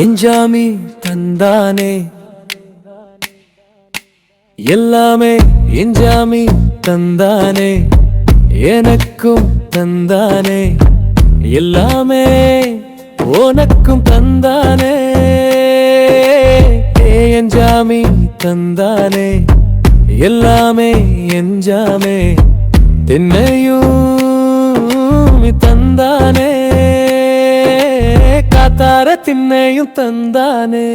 எஞ்சாமி தந்தானே எல்லாமே எஞ்சாமி தந்தானே எனக்கும் தந்தானே எல்லாமே உனக்கும் தந்தானே எஞ்சாமி தந்தானே எல்லாமே எஞ்சாமே தின்னையும் தந்தானே காத்தார திண்ணையும் தந்தானே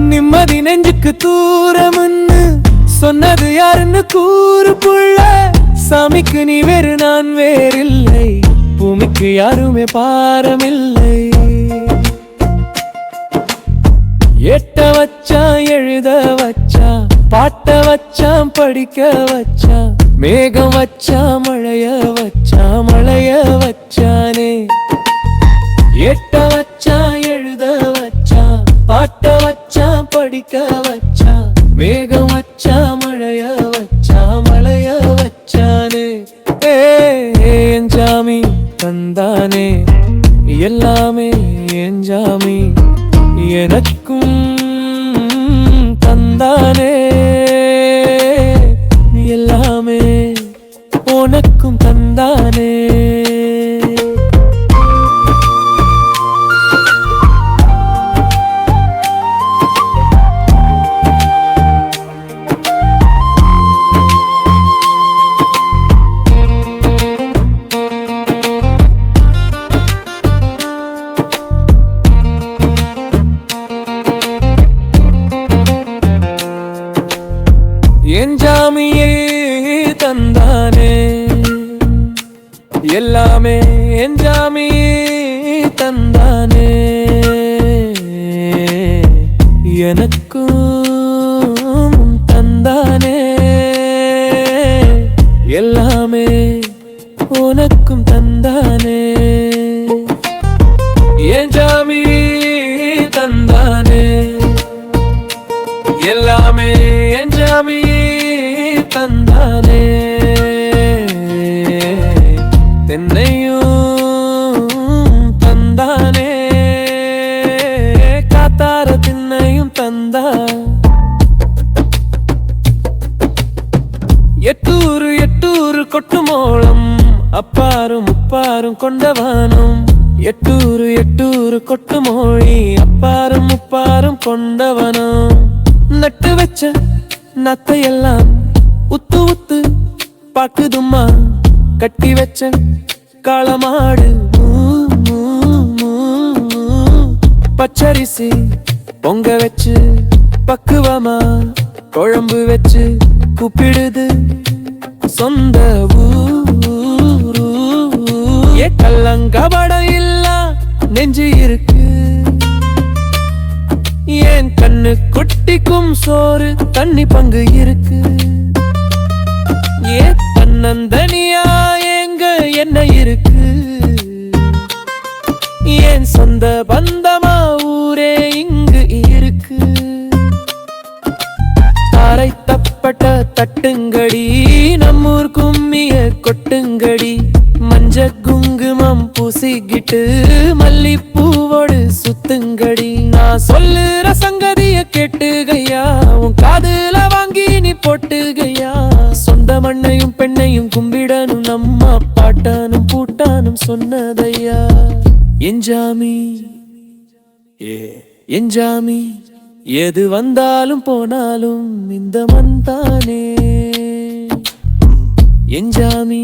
நிம்மதி நெஞ்சுக்கு தூரம்னு சொன்னது யாருன்னு கூறு புள்ள சாமிக்கு நீ வேறு நான் வேறில்லை பூமிக்கு யாருமே பாரமில்லை எட்ட வச்சான் எழுத வச்சான் பாட்ட வச்சான் படிக்க வச்சான் மேகம் வச்சான் மழைய வச்சானே எட்ட வச்சான் எழுத வச்சான் பாட்ட வச்சான் படிக்க வச்சான் மேகம் வச்சான் மழைய வச்சானே எஞ்சாமி தந்தானே எல்லாமே எஞ்சாமி எனக்கும் தந்தானே எல்லாமே உனக்கும் தந்தானே எஞ்சாமியே தந்தானே எல்லாமே எஞ்சாமி தந்தானே எனக்கும் தந்தானே எல்லாமே உனக்கும் தந்தானே எஞ்சாமி தந்தானே எல்லாமே எஞ்சாமி தந்தானே தென்னையும் தந்தானே காத்தார திண்ணையும் தந்தா எட்டூரு கொட்டுமோளம் அப்பாரும் முப்பாரும் கொண்டவானும் எட்டூரு கொட்டுமோழி அப்பாரும் முப்பாரும் கொண்டவனும் நட்டு வச்ச நத்தையெல்லாம் உத்து பாக்குதும்மா கட்டி வச்ச காளமாடு பச்சரிசி பொங்க வச்சு பக்குவமா குழம்பு வச்சு கூப்பிடுது சொந்த ஊரு கல்லங்கபடம் இல்ல நெஞ்சு இருக்கு ஏன் கண்ணு குட்டிக்கும் சோறு தண்ணி பங்கு இருக்கு ஏன் தன்னந்தனியா எங்க என்ன இருக்கு ஏன் சொந்த பந்தமா ஊரே இங்கு இருக்கு தாரை தப்பட்ட தட்டுங்கடி நம்மூர் கும்மிய கொட்டுங்கடி மஞ்ச குங்குமம் பூசிக்கிட்டு மல்லிப்பூவோடு சுத்துங்கடி நான் சொல்லுற சங்கதிய கேட்டுகையா உன் காதுல வாங்கி நீ போட்டுகையா சொந்த மண்ணையும் பெண்ணையும் கும்பிடணும் நம்ம பாட்டானும் பூட்டானும் சொன்னதையா எஞ்சாமி எஞ்சாமி எது வந்தாலும் போனாலும் இந்த மண் தானே எஞ்சாமி